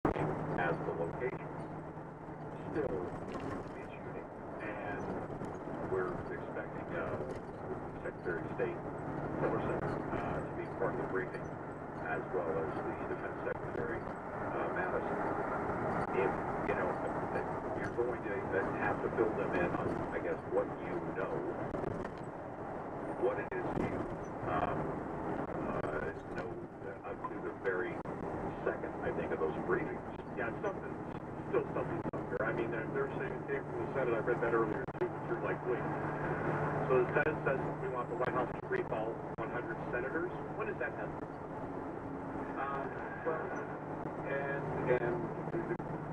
as the location. Still be shooting, and we're expecting Secretary of State Tillerson to be part of the briefing, as well as the Defense Secretary Madison. If you're going to have to fill them in on, I guess, what you know, what it is you know up to the very second, I think, of those briefings. Yeah, still something up there. I mean, they're saying it came from the Senate. I read that earlier too, but you're like, wait. So the Senate says we want the White House to brief all 100 senators. When does that happen? Well, and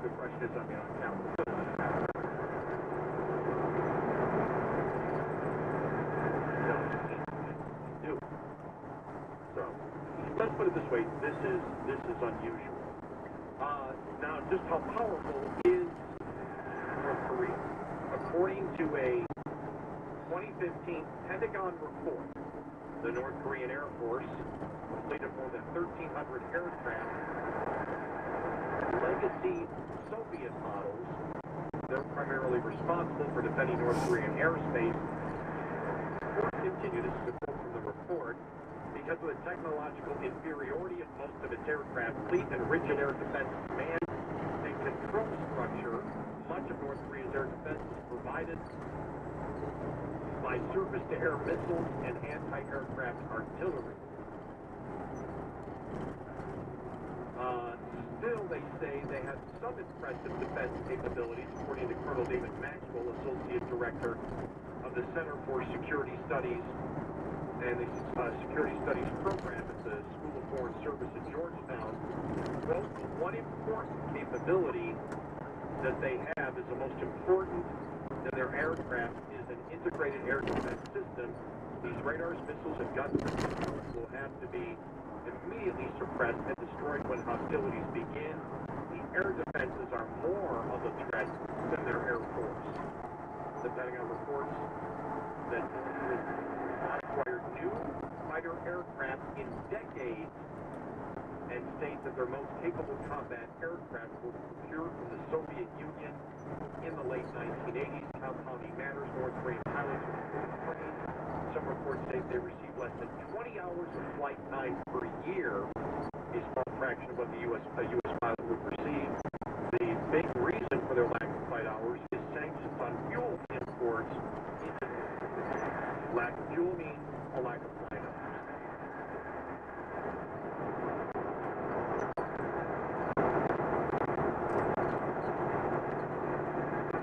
the question is, I mean, on Capitol Hill, when it happens. So let's put it this way: this is unusual. Now, just how powerful is North Korea? According to a 2015 Pentagon report, the North Korean Air Force completed more than 1,300 aircraft, legacy Soviet models. They're primarily responsible for defending North Korean airspace. Continue to support from the report. Because of the technological inferiority of most of its aircraft fleet and rigid air defense command and control structure, much of North Korea's air defense is provided by surface-to-air missiles and anti-aircraft artillery. Still, they say they have some impressive defense capabilities, according to Colonel David Maxwell, Associate Director of the Center for Security Studies and the Security Studies Program at the School of Foreign Service at Georgetown. Quote, one important capability that they have is the most important than their aircraft is an integrated air defense system. These radars, missiles, and gun systems will have to be immediately suppressed and destroyed when hostilities begin. The air defenses are more of a threat than their air force. The Pentagon reports that North Korea acquired new fighter aircraft in decades and states that their most capable combat aircraft were procured from the Soviet Union in the late 1980s. Compounding matters, North Korean pilots were trained. Some reports say they received less than 20 hours of flight time per year, a small fraction of what a U.S. pilot would receive. The big reason for their lack of flight hours is sanctions on fuel imports. Lack of fuel means a lack of flight hours.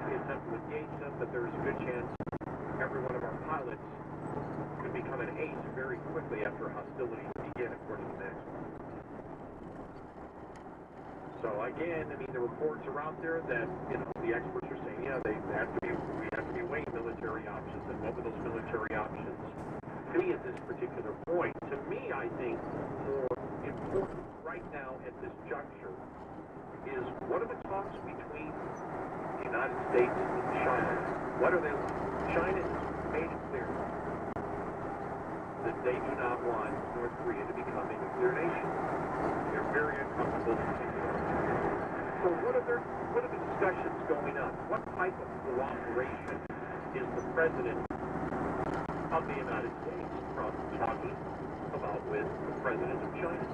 We attempt to engage them, but there is a good chance every one of our pilots could become an ace very quickly after hostilities begin, according to Maxwell. So again, I mean, the reports are out there that, the experts are saying, yeah, we have to be weighing military options, and what would those military options be at this particular point? To me, I think more important right now at this juncture is, what are the talks between the United States and China? What are they like? China has made it clear that they do not want North Korea to become a nuclear nation. They're very uncomfortable with it. So what are the discussions going on? What type of cooperation is the President of the United States talking about with the President of China?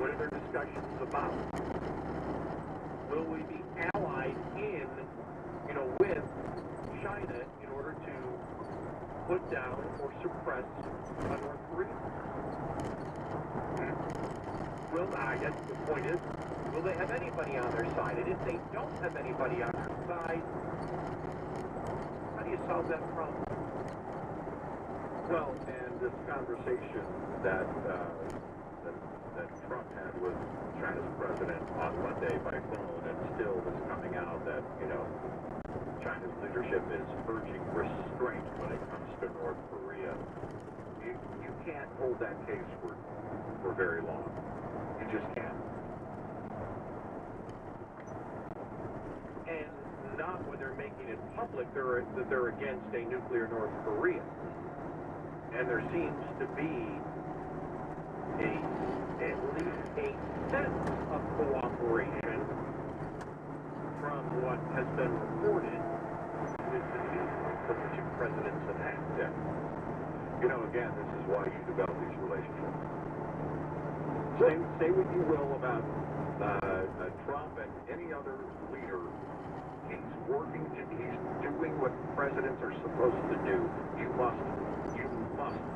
What are their discussions about? Will we be allied with China in order to put down or suppress North Korea? Well, I guess the point is, will they have anybody on their side? And if they don't have anybody on their side, how do you solve that problem? Well, and this conversation that Trump had with China's president on Monday by phone, and still is coming out that, China's leadership is urging restraint when it comes to North Korea. You can't hold that case for very long. You just can't. And not when they're making it public that they're against a nuclear North Korea. And there seems to be at least a sense of cooperation then reported is the chief that the two presidents have had. Yeah. You know, again, this is why you develop these relationships. Say what you will about Trump and any other leader. He's doing what presidents are supposed to do. You must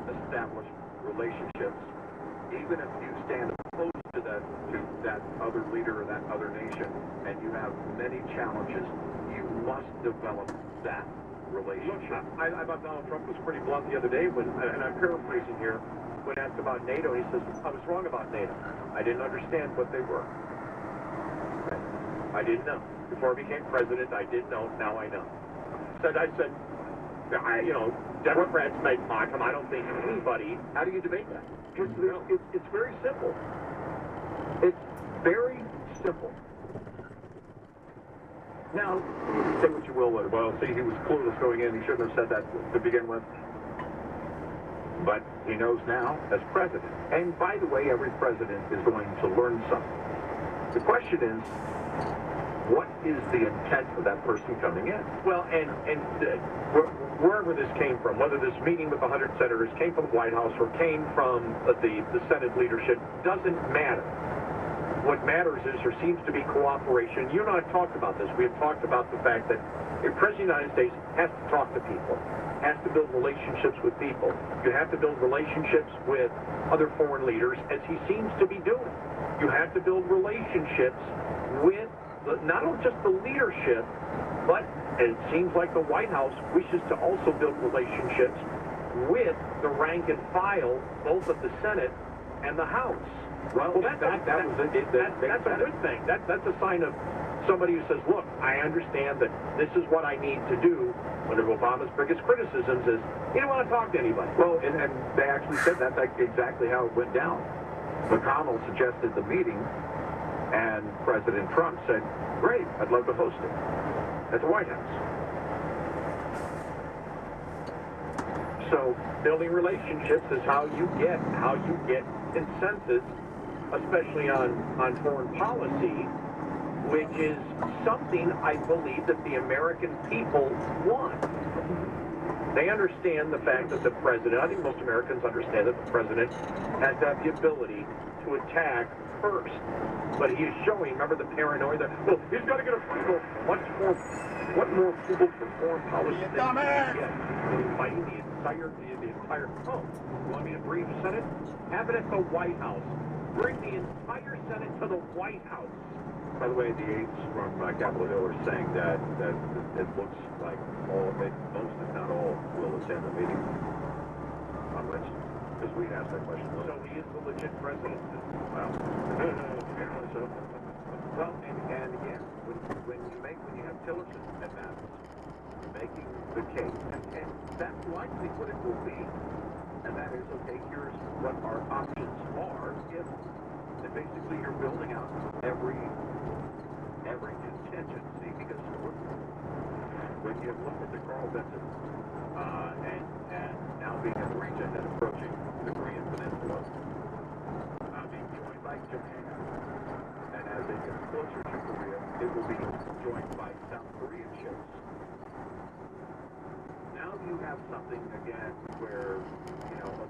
establish relationships, even if you stand opposed to that other leader or that other nation, and you have many challenges. You must develop that relationship. Look, I thought Donald Trump was pretty blunt the other day when, and I'm paraphrasing here, when asked about NATO, he says, I was wrong about NATO. I didn't understand what they were. I didn't know. Before I became president, I didn't know. Now I know. I said, Democrats make mock him. I don't think anybody. How do you debate that? It's very simple. It's very simple. Now, say what you will. Well, see, he was clueless going in. He shouldn't have said that to begin with. But he knows now as president. And by the way, every president is going to learn something. The question is, what is the intent of that person coming in? Well, and wherever this came from, whether this meeting with the 100 senators came from the White House or came from the Senate leadership, doesn't matter. What matters is there seems to be cooperation. You and I have talked about this. We have talked about the fact that the President of the United States has to talk to people, has to build relationships with people. You have to build relationships with other foreign leaders, as he seems to be doing. You have to build relationships with not only just the leadership, but it seems like the White House wishes to also build relationships with the rank and file, both of the Senate and the House. Well, that's a good thing. That's a sign of somebody who says, look, I understand that this is what I need to do. One of Obama's biggest criticisms is he didn't want to talk to anybody. Well, and they actually said that's exactly how it went down. McConnell suggested the meeting, and President Trump said, great, I'd love to host it at the White House. So building relationships is how you get consensus, especially on foreign policy, which is something I believe that the American people want. They understand the fact that the president, I think most Americans understand that the president has to have the ability to attack first. But he is showing, remember the paranoia that, well, he's got to get approval. What more approval for foreign policy than he can get? Fighting the entire, oh, you want me to brief the Senate? Have it at the White House. Bring the entire Senate to the White House. By the way, the aides from Capitol Hill are saying that it looks like most, if not all, will attend the meeting on Wednesday. Because we asked that question. So he is the legit president. Well, well, and again, when you have Tillerson at that, making the case, and that's likely what it will be. And that is, okay, here's what our options are if basically you're building out every contingency, because when you look at the Carl Vinson and now being in the region and approaching the Korean Peninsula, being joined by Japan, and as it gets closer to Korea, it will be joined by South Korean ships. Now you have something again where,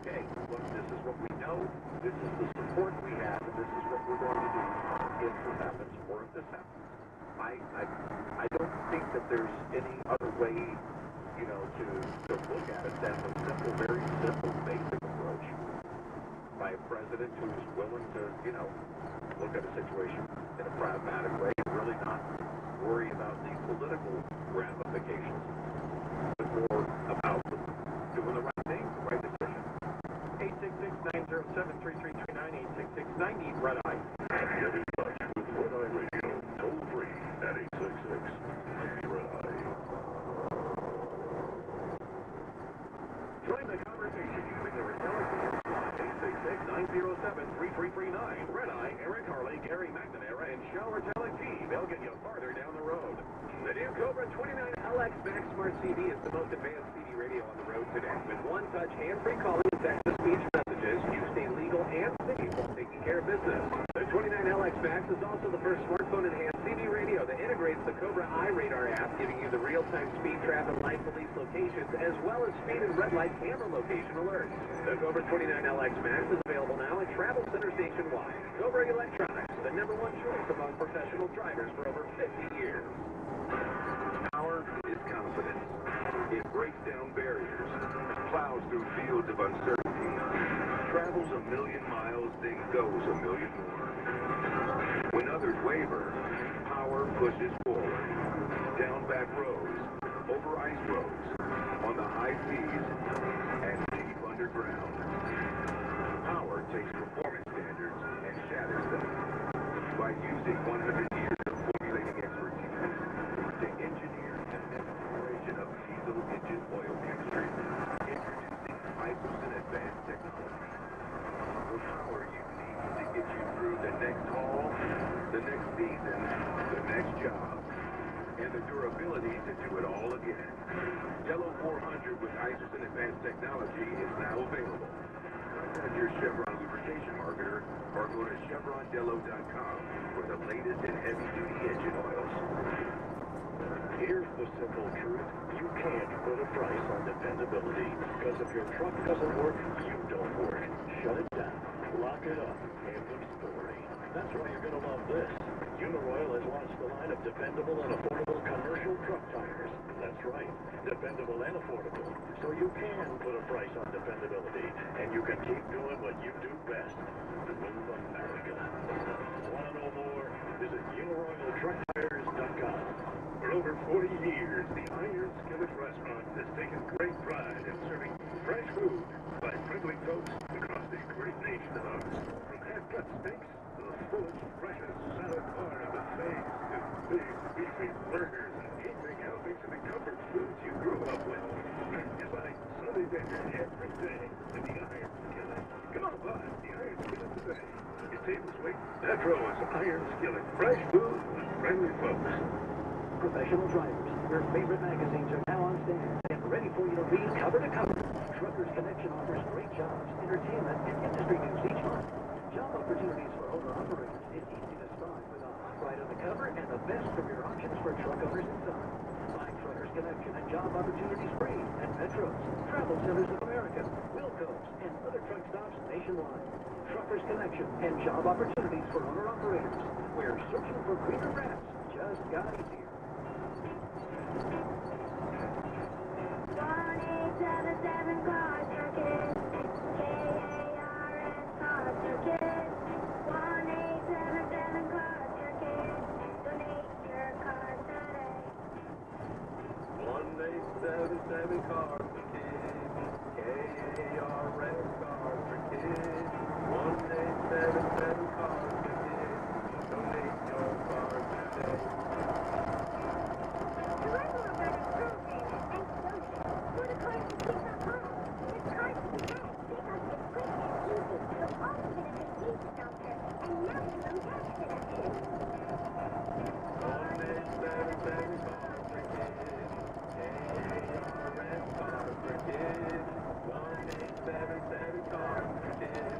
okay, look, this is what we know, this is the support we have, and this is what we're going to do if this happens or if this happens. I don't think that there's any other way, to look at it than a simple, very simple, basic approach by a president who is willing to, look at a situation in a pragmatic way and really not worry about the political ramifications, but more about doing the right thing, the right decision. 866-907-3339, 866-9-NEED Red Eye. Get in touch with Red Eye Radio, toll free at 866-9-RED Eye. Join the conversation using the Retelling line, 866-907-3339. Red Eye, Eric Harley, Gary McNamara, and Shell Retelling team. They'll get you farther down the road. The new Cobra 29LX Max Smart CD is the most advanced CD radio on the road today. With one-touch hands-free calling and text-to-speech messages, you stay legal and safe while taking care of business. The 29LX Max is also the first smartphone-enhanced CD TV radio that integrates the Cobra iRadar app, giving you the real-time speed traffic light police locations, as well as speed and red light camera location alerts. The Cobra 29LX Max is available now at travel centers nationwide. Cobra Electronics, the #1 choice among professional drivers for over 50 years. Power is confidence. It breaks down barriers, plows through fields of uncertainty, travels 1,000,000 miles, then goes 1,000,000 more. When others waver, power pushes forward. Down back roads, over ice roads, on the high seas, and deep underground. Power takes performance standards and shatters them. By using 100 years of formulating expertise to engineer the next generation of diesel engine oil chemistry, introducing 5% advanced technology. The power you need to get you through the next haul, the next season, the next job, and the durability to do it all again. Yellow 400 with Iserson Advanced Technology is now available. Contact your Chevron lubrication marketer or go to chevrondello.com for the latest in heavy-duty engine oils. Here's the simple truth. You can't put a price on dependability, because if your truck doesn't work, you don't work. Shut it down, lock it up, end of story. That's why you're going to love this. Uniroyal has launched a line of dependable and affordable commercial truck tires. That's right, dependable and affordable. So you can put a price on dependability, and you can keep doing what you do best. Move America. Want to know more? Visit UniroyalTruckTires.com. For over 40 years, the Iron Skillet Restaurant has taken great pride in serving fresh food by friendly folks across the great nation of ours. From half-cut steaks to the fullest, freshest salad bar in the face to big, beefy burgers and heaping helpings of the comfort foods you grew up with. It's like Sunday dinner every day in the Iron Skillet. Come on by the Iron Skillet today. Your table's waiting. Metro's Iron Skillet. Fresh food with friendly folks. Professional drivers, your favorite magazines are now on stand and ready for you to read cover to cover. Truckers Connection offers great jobs, entertainment, and industry news each month. Job opportunities for owner-operators. It's easy to start with a hot ride on the cover and the best career options for truck owners inside. Find Truckers Connection and job opportunities free at Metros, Travel Centers of America, Wilco's, and other truck stops nationwide. Truckers Connection and job opportunities for owner-operators. We're searching for greener grass. Just got easier. 1877 car circuit, KARS car circuit, 1877 car circuit, donate your car today. 1877 car circuit, KARS car circuit, 1877 car circuit, donate your car today. You like more better programming and solutions for the cars to keep us home. It's cars to be had because it's quick and easy with all the benefits needed out there and maximum tax deduction. 1877 car circuit, KARS car circuit, 1877 car circuit,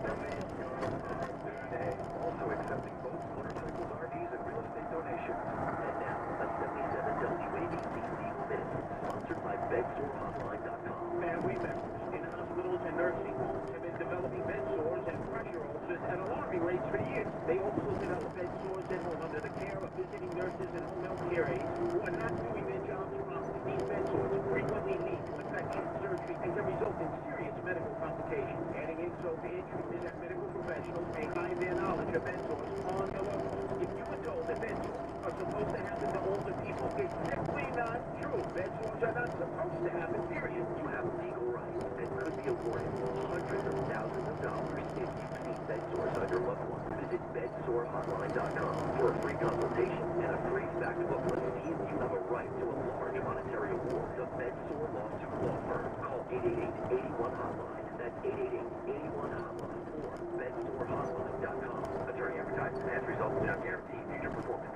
donate your car today. Also accepting boats, motorcycles, RVs, and real estate donations. And now, a 77 WABC legal minute, sponsored by BedSoreHotline.com. Family members in hospitals and nursing homes have been developing bed sores and pressure ulcers at alarming rates for years. They also develop bed sores at home under the care of visiting nurses and home health care aides who are not doing their jobs properly. These bed sores frequently lead to infection, surgery, and can result in serious medical complications. Adding insult to injury is that medical professionals may hide their knowledge of bed sores on the low. If you were told that bed sores are supposed to happen to older people, it's simply not true. Bed sores are not supposed to happen, period. You have legal rights and could be awarded hundreds of thousands of dollars if you see bed sores on your loved one. Visit BedSoreHotline.com for a free consultation and a free fact booklet. See if you have a right to a large monetary award. The Bed Sore Lawsuit Law Firm. Call 888-81-HOTLINE. That's 888-81-HOTLINE or BedSoreHotline.com. Attorney advertised and ads results do not guarantee future performance.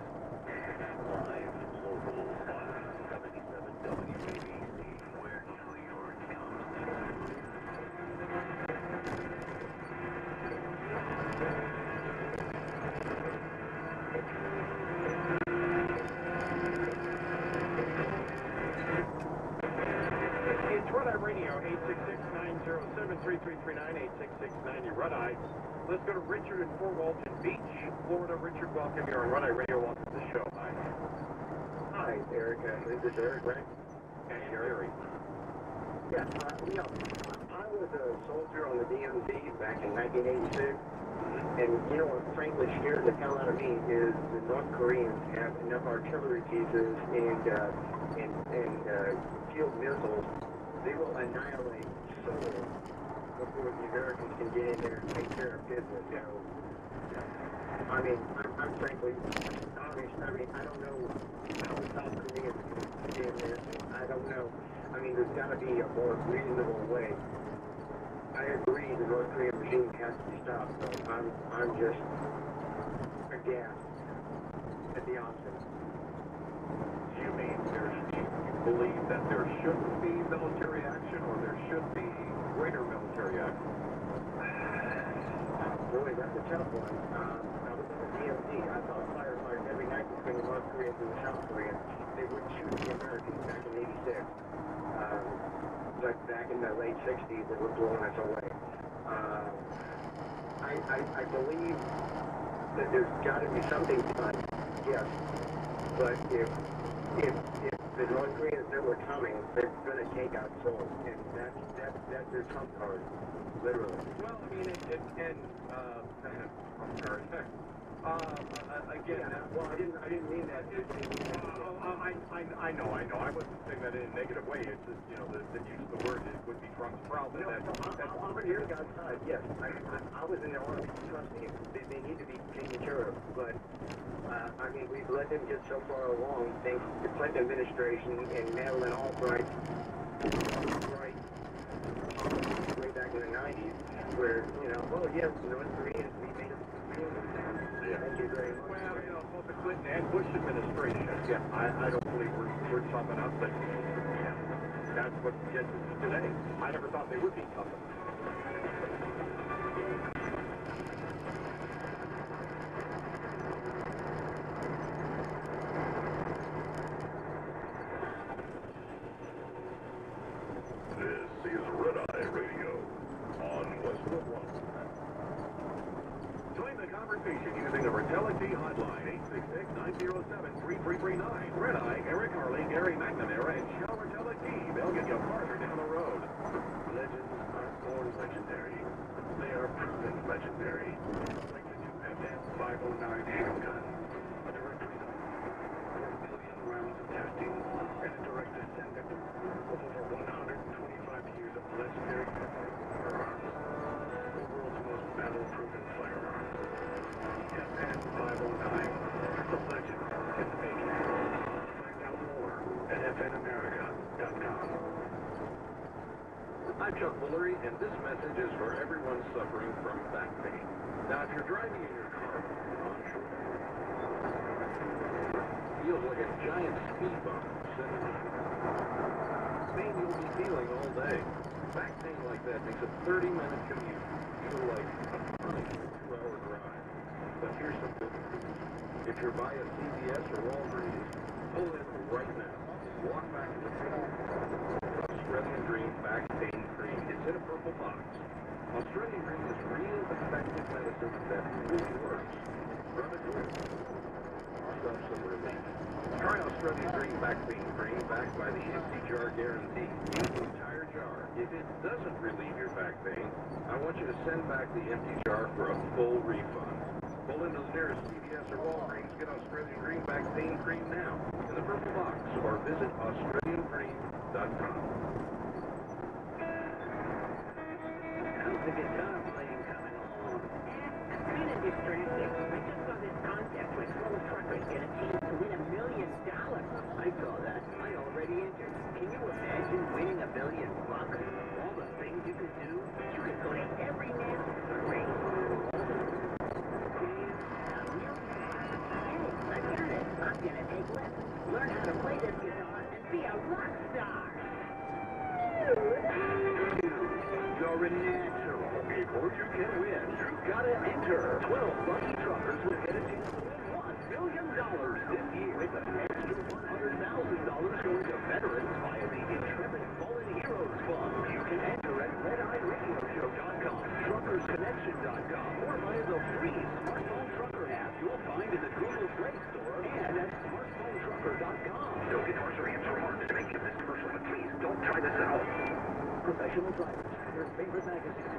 Live, local, 577 WABC, where New York counts. It's Red-Eye Radio, 866-907-3339, 866-90 Red-Eye. Let's go to Richard in Fort Walton Beach, Florida. Richard, welcome. You're on Red-Eye Radio. Welcome to the show. Hi. Hi, Eric. Is this Eric, right? And Gary. Yeah, I was a soldier on the DMZ back in 1986, and what frankly scared the hell out of me is the North Koreans have enough artillery pieces and field missiles. They will annihilate Seoul before the Americans can get in there and take care of business. So, I'm frankly honest. I don't know how the South Koreans can get in this. I don't know. There's got to be a more reasonable way. I agree the North Korean regime has to be stopped, but I'm just aghast at the option. Do you mean you believe that there shouldn't be military action, or there should be greater military action? Boy, that's a tough one. I was on the DMZ. I saw firefighters every night between the North Koreans and the South Koreans. They would shoot the Americans back in '86. But back in the late 60s, they were blowing us away. I believe that there's got to be something done, yes. But if the North Koreans know we're coming, they're going to take out Seoul, and that's their trump card, literally. Well, I'm sorry. Again, I didn't mean that. I know. I wasn't saying that in a negative way. It's just, the use of the word would be Trump's problem. I'm here, God's side. Yes, I was in the army. Trust me, they need to be taken care of. But we've let them get so far along. Thanks to the Clinton administration and Madeleine Albright, way back in the '90s, where yes, North Koreans, we made them. Thank you very much. Well, both the Clinton and Bush administration. Yeah, I don't believe we're tough enough, but that's what gets us today. I never thought they would be tough enough. This is Red-Eye Radio on Westwood One. Join the conversation using the Retelity hotline, 866-907-3339. Red-Eye, Eric Harley, Gary McNamara, and Shell Retelity. They'll get you farther down the road. Legends aren't born legendary. They are proven legendary. Like the new FM509 handgun. A direct result. 4 billion rounds of testing and a direct descendant of over 125 years of legendary firearms. The world's most battle-proven firearm. FN509. The legend in the making. Find out more at FNAmerica.com. I'm Chuck Woolery, and this message is for everyone suffering from back pain. Now, if you're driving in your car on shore, feels like a giant speed bump sending you. Pain you'll be feeling all day. Back pain like that makes a 30-minute commute feel like a funny 2-hour drive. But here's some good news. If you're by a CVS or Walgreens, pull in right now. Walk back to the table. Australian Dream Back Pain Cream. It's in a purple box. Australian Dream is real effective medicine that really works. Run it through. Stuff some relief. Try Australian Dream Back Pain Cream backed by the empty jar guarantee. Use the entire jar. If it doesn't relieve your back pain, I want you to send back the empty jar for a full refund. Pull into the nearest CVS or Walgreens. Get Australian Dream Back Pain Cream now in the purple box, or visit AustralianDream.com. How's the guitar playing coming along? Kind of distracting. I just saw this contest where 12 truckers get a chance to win $1 million. I saw that. I already entered. Can you imagine winning $1 million? All the things you could do. You could play every NASCAR race. I got it. I'm gonna take lessons, learn how to play this guitar, and be a rock star. You're a natural. Before you can win, you've got to enter. 12 lucky truckers will get a chance to win $1 million this year, with an extra $100,000 going to veterans via the Intrepid Fallen Heroes FILE1352.com, TruckersConnection.com, or via the free smartphone trucker app you'll find in the Google Play Store and at smartphonetrucker.com. Don't endorse or answer remarks to make in this commercial, but please don't try this at home. Professional drivers, your favorite magazine.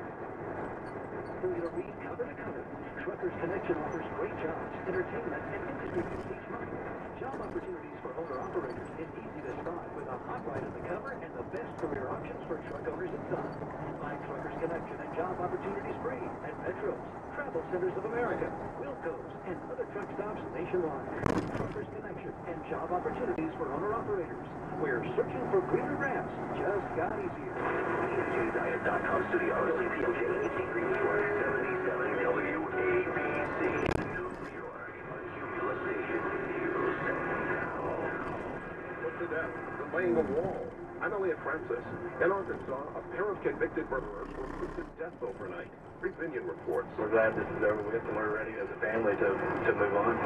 For you to read cover to cover, Truckers Connection offers great jobs, entertainment, and industry news each month. Job opportunities for owner-operators is easy to spot with a hot ride on the cover and the best career options for truck owners and sons. Find Truckers Connection and job opportunities free at Metros, Travel Centers of America, Wilco's, and other truck stops nationwide. Truckers Connection and job opportunities for owner-operators, where searching for greener grass just got easier. PMJDiet.com studios, WPMJ 18 Green New York, 77 WABC, New York, on Cumulus Station News. Put to death for laying a wall. I'm Elliot Francis. In Arkansas, a pair of convicted murderers were put to death overnight. Opinion reports. We're glad this is over with and we're ready as a family to move on.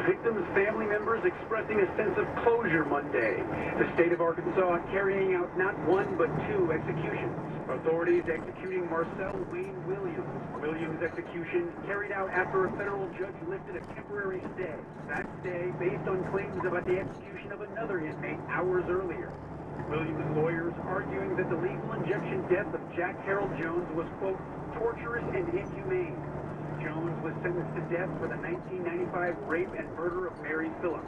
Victims' family members expressing a sense of closure Monday. The state of Arkansas carrying out not one but two executions. Authorities executing Marcel Wayne Williams. Williams' execution carried out after a federal judge lifted a temporary stay. That stay based on claims about the execution of another inmate hours earlier. Williams' lawyers arguing that the lethal injection death of Jack Harold Jones was, quote, torturous and inhumane. Jones was sentenced to death for the 1995 rape and murder of Mary Phillips.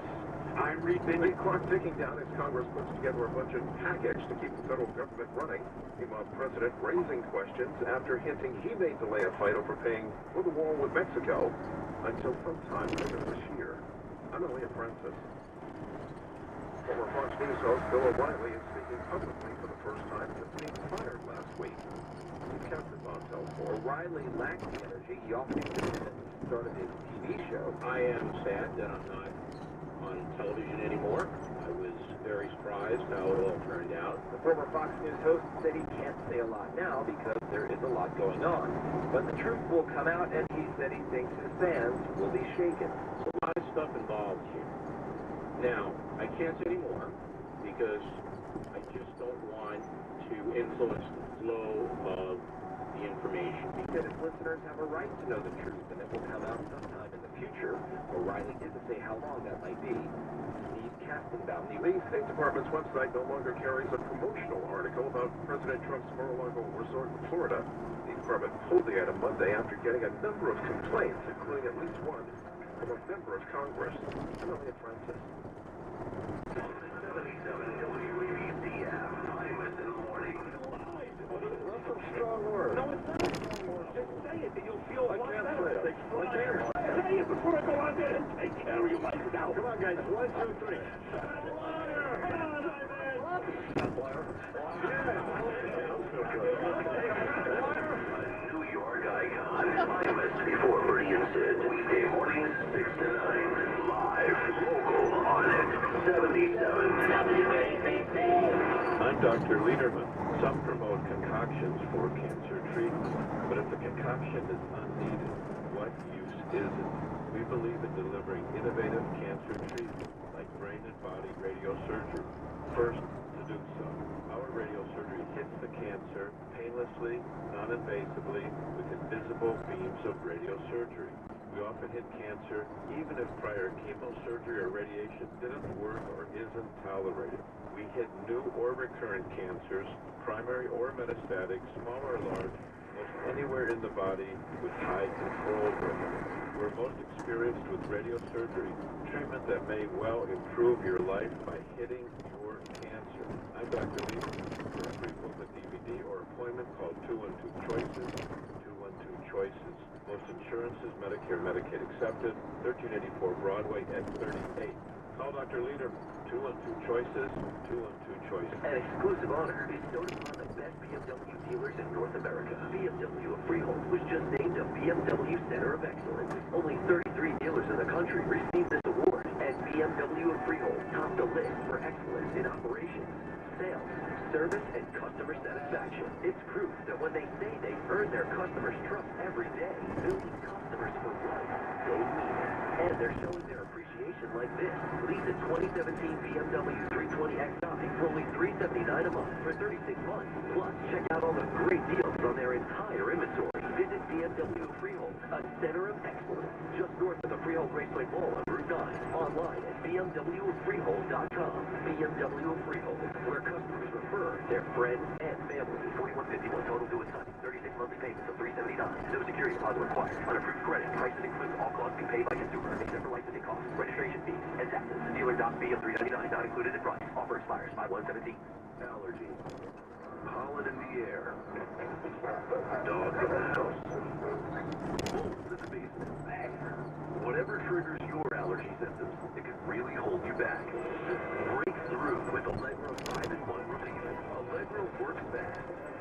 I'm Reed Bendy. Big clock ticking down as Congress puts together a budget package to keep the federal government running. Meanwhile, President raising questions after hinting he may delay a fight over paying for the wall with Mexico until sometime later this year. I'm Elliot Francis. Former Fox News host Bill O'Reilly is speaking publicly for the first time since being fired last week. Captain Montel for O'Reilly lacked the energy he often exhibited at the start of his TV show. I am sad that I'm not on television anymore. I was very surprised how it all turned out. The former Fox News host said he can't say a lot now because there is a lot going on. But the truth will come out, and he said he thinks his fans will be shaken. There's a lot of stuff involved here. Now, I can't say anymore because I just don't want to influence the flow of the information. He said his listeners have a right to know the truth, and it will come out sometime in the future. O'Reilly didn't say how long that might be. Steve Kastenbaum, The State Department's website no longer carries a promotional article about President Trump's Mar-a-Lago resort in Florida. The department pulled the item Monday after getting a number of complaints, including at least one from a member of Congress. I'm Elliot Francis. 77 WABC app. Eyewitness in the morning. That's a strong word. No, it's not a strong word. Just say it and you'll feel a lot can't better. say it. I can't. Say it before I go out there and take care of you like now. Come on, guys. 1, 2, 3. New York icon. Eyewitness before Bernie and Sid. Weekday mornings, 6 to 9. Live. Local on it. 77 WABC. I'm Dr. Lederman. Some promote concoctions for cancer treatment, but if the concoction is unneeded, what use is it? We believe in delivering innovative cancer treatment like brain and body radiosurgery. First to do so. Our radiosurgery hits the cancer painlessly, non-invasively, with invisible beams of radiosurgery. We often hit cancer even if prior chemosurgery or radiation didn't work or isn't tolerated. We hit new or recurrent cancers, primary or metastatic, small or large, most anywhere in the body with high control rate. We're most experienced with radiosurgery, treatment that may well improve your life by hitting your cancer. I'm Dr. Lee. For a free booklet, DVD, or appointment, call 212 Choices. 212 Choices. Most insurances, Medicare, Medicaid accepted. 1384 Broadway at 38. Call Dr. Leader. 212 Choices. 212 Choices. An exclusive honor bestowed upon the best BMW dealers in North America. BMW of Freehold was just named a BMW Center of Excellence. Only 33 dealers in the country received this award, and BMW of Freehold topped the list for excellence in operations, sales, service, and customer satisfaction. It's proof that when they say they earn their customers' trust every day, building customers for life, they mean it. And they're showing their appreciation vacation like this. Lease a 2017 BMW 320xi for only $379 a month for 36 months. Plus, check out all the great deals on their entire inventory. Visit BMW Freehold, a center of excellence, just north of the Freehold Raceway Mall on Route 9. Online at bmwfreehold.com. BMW Freehold, where customers refer their friends and family. 4151 total due assignment. 36 monthly payments of $379. No security deposit required. Unapproved credit. Prices include all costs being paid by consumer, except for licensing costs, registration fees, and taxes. The dealer doc fee of $399 not included in price. Offer expires 5/1/17. Allergies. Pollen in the air. Dog in the house. Wolves in the basement. Whatever triggers your allergy symptoms, it can really hold you back. Break through with Allegro 5-in-1 Relief. Allegro works fast,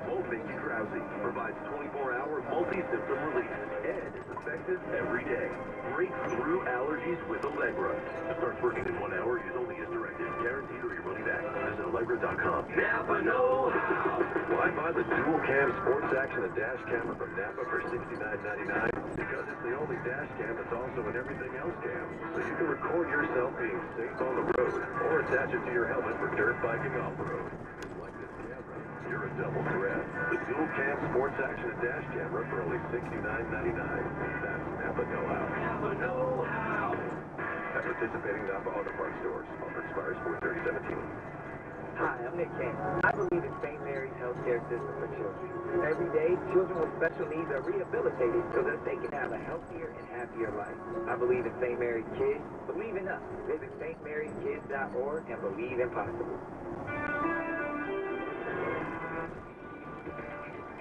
won't make you drowsy, provides 24-hour multi-symptom relief, and is effective every day. Break through allergies with Allegro. It starts working in 1 hour, use only as directed. Guaranteed or your money back. Visit Allegro.com. Napa know-how! Why buy the dual cam sports action and dash camera from Napa for $69.99? Because it's the only dash cam that's also an everything else cam. So you can record yourself being safe on the road, or attach it to your helmet for dirt biking off-road. Like this camera, you're a double threat. The dual cam sports action and dash camera for only $69.99. That's Napa know-how. Napa know-how! At participating Napa Auto Parts stores. Offer expires 4/30/17. Hi, I'm Nick Kane. I believe in St. Mary's healthcare system for children. Every day, children with special needs are rehabilitated so that they can have a healthier and happier life. I believe in St. Mary's Kids. Believe in us. Visit stmaryskids.org and believe in possible.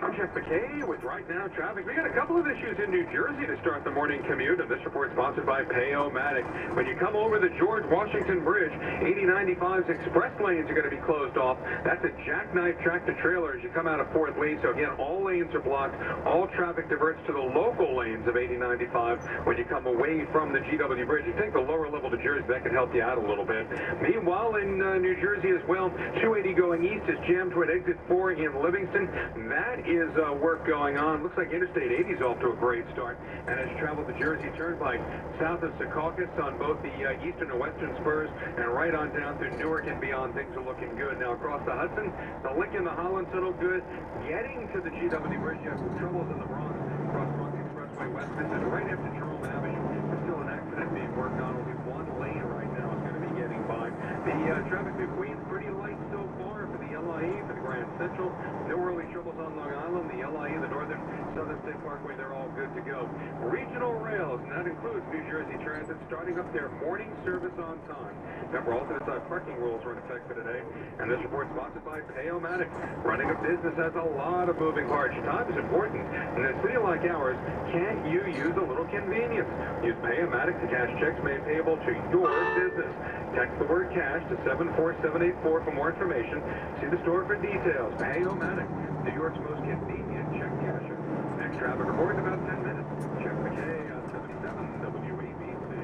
I'm Jeff McKay with Right Now Traffic. We got a couple of issues in New Jersey to start the morning commute, and this report sponsored by Pay-O-Matic. When you come over the George Washington Bridge, 8095's express lanes are going to be closed off. That's a jackknife tractor-trailer as you come out of 4th Lee. So again, all lanes are blocked. All traffic diverts to the local lanes of 8095 when you come away from the GW Bridge. You take the lower level to Jersey, that can help you out a little bit. Meanwhile, in New Jersey as well, 280 going east is jammed toward exit 4 in Livingston. That is work going on. Looks like Interstate 80 is off to a great start. And as you travel the Jersey Turnpike south of Secaucus on both the eastern and western spurs and right on down through Newark and beyond, things are looking good. Now across the Hudson, the Lincoln, the Holland settle good. Getting to the GW Bridge, you have some troubles in the Bronx. Across Bronx Expressway West, this is right after Jerome Avenue. There's still an accident being worked on. Only one lane right now is going to be getting by. The traffic through Queens, pretty light so far for the LIE, for the Grand Central. No early troubles on Long Island. The LIE, the Northern Southern State Parkway, they're all good to go. Regional rails, and that includes New Jersey Transit, starting up their morning service on time. Remember, alternate side parking rules are in effect for today. And this report sponsored by Pay-O-Matic. Running a business has a lot of moving parts. Time is important. In a city like ours, can't you use a little convenience? Use Pay-O-Matic to cash checks made payable to your business. Text the word cash to 74784 for more information. See the store for details. Pay-O-Matic, New York's most convenient check casher. Next traffic report in about 10 minutes. Jeff McKay on 77 WABC.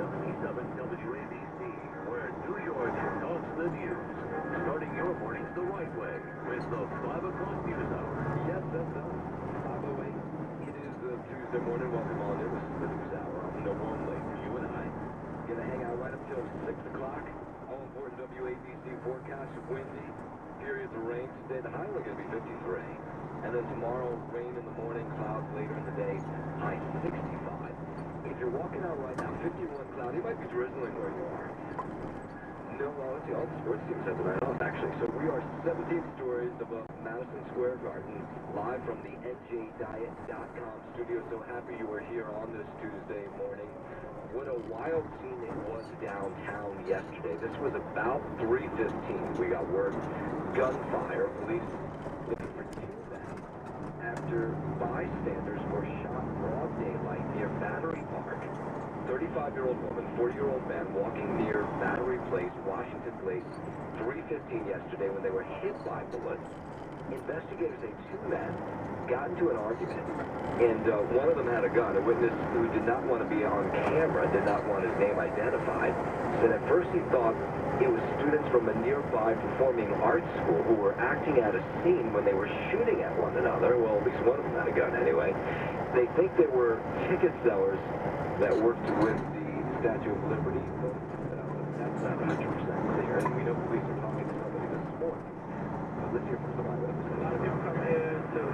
77 WABC, where New York talks the news. Starting your mornings the right way with the 5 o'clock news hour. Yes, that's us. 5:08. It is Tuesday morning. Welcome on in. This is the news hour. No warm late for you and I. Gonna hang out right up till 6 o'clock. All important WABC forecast. Windy. Periods of rain. Today the high only gonna be 53. And then tomorrow, rain in the morning, clouds later in the day. High 65. If you're walking out right now, 51 cloudy. It might be drizzling where you are. No, well, let's see, all the sports teams have the night off, actually. So we are 17 stories above Madison Square Garden, live from the NJDiet.com studio. So happy you were here on this Tuesday morning. What a wild scene it was downtown yesterday. This was about 3:15. We got word, gunfire. Police looking for 2 men after bystanders were shot broad daylight near Battery Park. 35-year-old woman, 40-year-old man walking near Battery Place, Washington Place, 3:15 yesterday when they were hit by bullets. Investigators say 2 men got into an argument, and one of them had a gun. A witness who did not want to be on camera, did not want his name identified, said at first he thought it was students from a nearby performing arts school who were acting out a scene when they were shooting at one another. Well, at least one of them had a gun anyway. They think they were ticket sellers that worked with the Statue of Liberty. But that's not 100% clear, and we know police are talking to somebody this morning. But let's hear from somebody. A lot of people come here to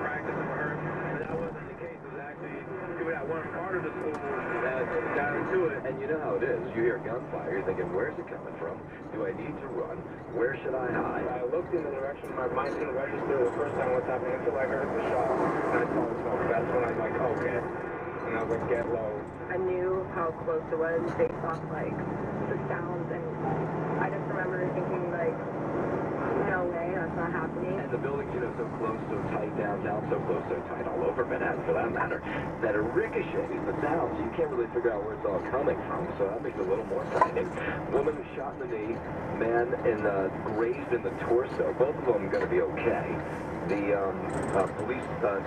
practice and rehearse, and that wasn't the case. It was actually people that weren't part of the school that got into it. And you know how it is. You hear gunfire, you're thinking, where's it coming from? Do I need to run? Where should I hide? I looked in the direction my mind didn't register the first time what's happening until I heard the shot, and I saw the smoke. That's when I was like, okay. And I was like, get low. I knew how close it was based off, like, the sounds, and I just remember thinking, like, no way, that's not happening. And the buildings, so close, so tight downtown, so close, so tight all over Manhattan, for that matter, that it ricochets the sound, so you can't really figure out where it's all coming from, so that makes it a little more frightening. Woman was shot in the knee, man grazed in the torso, both of them going to be okay. The police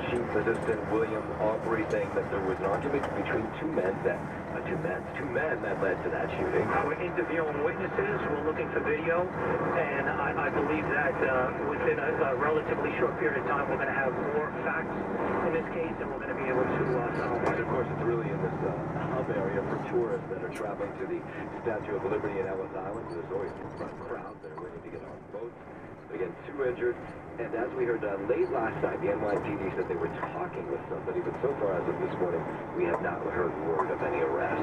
chief assistant, William Aubrey, saying that there was an argument between two men that led to that shooting. We're interviewing witnesses, we're looking for video, and I believe that within a relatively short period of time, we're going to have more facts in this case, and we're going to be able to solve it. And of course, it's really in this hub area for tourists that are traveling to the Statue of Liberty in Ellis Island. There's always crowds that are waiting to get on boats. Again, 2 injured. And as we heard late last night, the NYPD said they were talking with somebody, but so far as of this morning, we have not heard word of any arrest.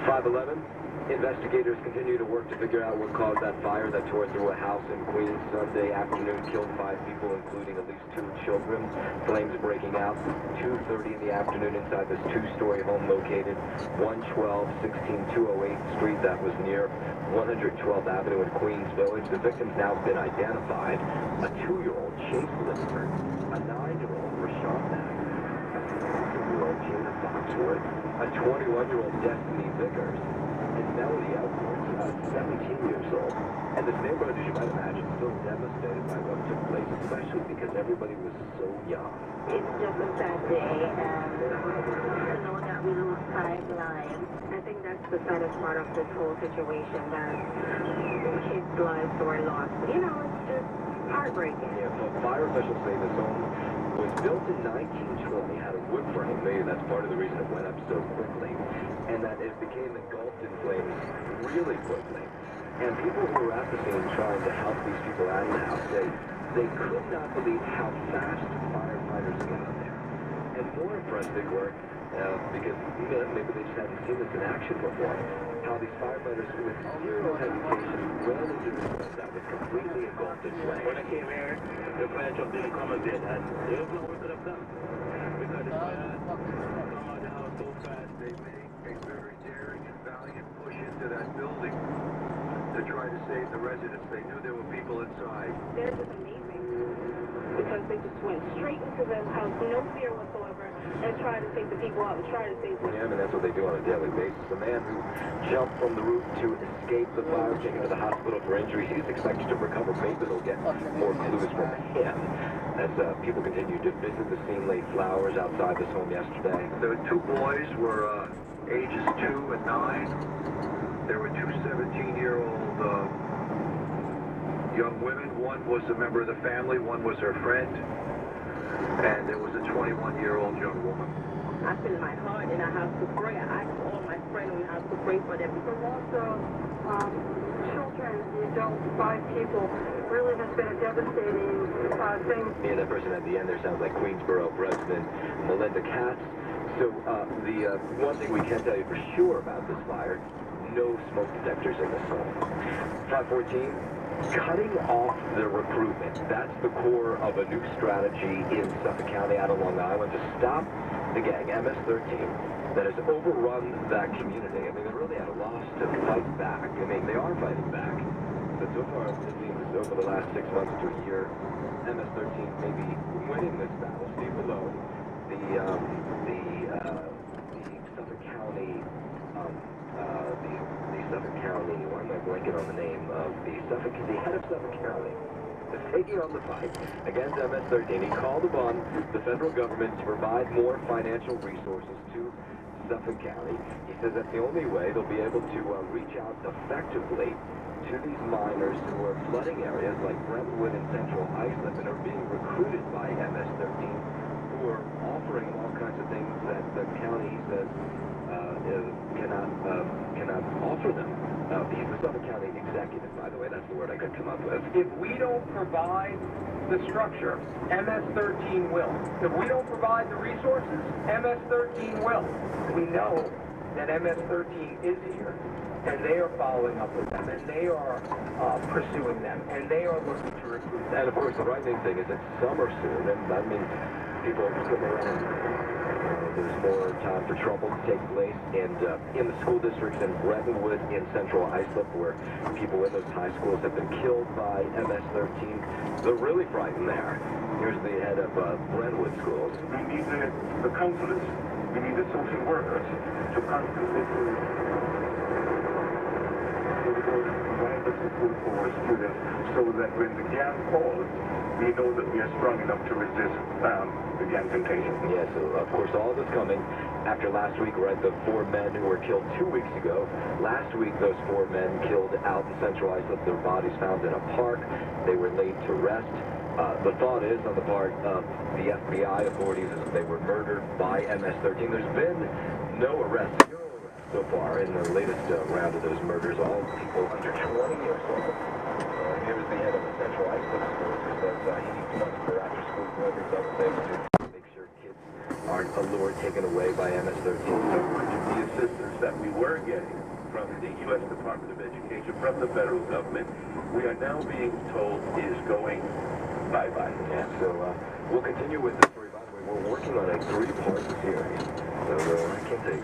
511, investigators continue to work to figure out what caused that fire that tore through a house in Queens Sunday afternoon, killed 5 people, including at least 2 children. Flames breaking out 2:30 in the afternoon inside this 2-story home located 112-16208 Street. That was near 112th Avenue in Queens Village. The victim's now been identified. A 2-year-old Chase Lister, a 9-year-old Rashawn Mack, a 2-year-old Jada Foxworth, a 21-year-old Destiny Vickers, and Melody Edwards, 17 years old. And this neighborhood, as you might imagine, still devastated by what took place, especially because everybody was so young. It's just a sad day, and to know that we lose 5 lives, I think that's the saddest part of this whole situation, that kids' lives were lost. It's just heartbreaking. Yeah, well, fire officials say this home was built in 1920, had a wood frame. Maybe that's part of the reason it went up so quickly, and that it became engulfed in flames really quickly. And people who were at the scene trying to help these people out of the house, they could not believe how fast firefighters got there. And more impressed they were, because maybe they just hadn't seen this in action before, how these firefighters with zero hesitation ran into this place that was completely engulfed in flames. When I came here, the fire truck didn't come and did, and there's no we could have done. Because the fire come out of the house so fast. They made a very daring and valiant push into that building to try to save the residents. They knew there were people inside. They're just amazing, because they just went straight into the house, no fear whatsoever, and tried to take the people out and try to save them. Yeah, I mean, that's what they do on a daily basis. The man who jumped from the roof to escape the fire, taken to the hospital for injuries, he's expected to recover. Maybe they'll get more clues from him. As people continue to visit the scene, laid flowers outside this home yesterday. The 2 boys were ages 2 and 9. There were 2 17-year-old young women. One was a member of the family, one was her friend, and there was a 21-year-old young woman. I feel my heart, and I have to pray. I ask all my friends, we have to pray for them. But also, children, the adults, 5 people, really has been a devastating thing. Yeah, that person at the end there sounds like Queensboro President Melinda Katz. So the one thing we can tell you for sure about this fire, no smoke detectors in this home. 514, cutting off the recruitment. That's the core of a new strategy in Suffolk County out of Long Island to stop the gang, MS-13, that has overrun that community. I mean, they're really at a loss to fight back. I mean, they are fighting back, but so far, it seems over the last 6 months to a year, MS-13 may be winning this battle. Steve Malone, the Suffolk County, why am I blanking on the name of the head of Suffolk County, is taking on the fight against MS-13. He called upon the federal government to provide more financial resources to Suffolk County. He says that's the only way they'll be able to reach out effectively to these miners who are flooding areas like Brentwood and Central Islip and are being recruited by MS-13, who are offering all kinds of things that the county says cannot offer them. He's the Suffolk County executive, by the way. That's the word I could come up with. If we don't provide the structure, MS-13 will. If we don't provide the resources, MS-13 will. We know that MS-13 is here, and they are following up with them, and they are pursuing them, and they are looking to recruit them. And of course, the frightening thing is it's summer soon, and that means people are sitting around. There's more time for trouble to take place, and in the school districts in Brettonwood, in Central Islip, where people in those high schools have been killed by MS-13, they're really frightened there. Here's the head of Brentwood schools. We need the counselors, we need the social workers to constantly provide the support for our students so that when the gang falls, we know that we are strong enough to resist the gang temptation. Yes, of course, all this coming after last week, right? The 4 men who were killed 2 weeks ago. Last week, those 4 men killed out in Central Islip, their bodies found in a park. They were laid to rest. The thought is, on the part of the FBI authorities, is that they were murdered by MS-13. There's been no arrests so far in the latest round of those murders, all people under 20 years old. Here's the head of the Central Islip schools who says he needs money for after-school programs, other things to make sure kids aren't allured, taken away by MS-13. So much of the assistance that we were getting from the U.S. Department of Education, from the federal government, we are now being told is going bye-bye. Yeah, so we'll continue with this story. By the way, we're working on a 3-part series, so I can't take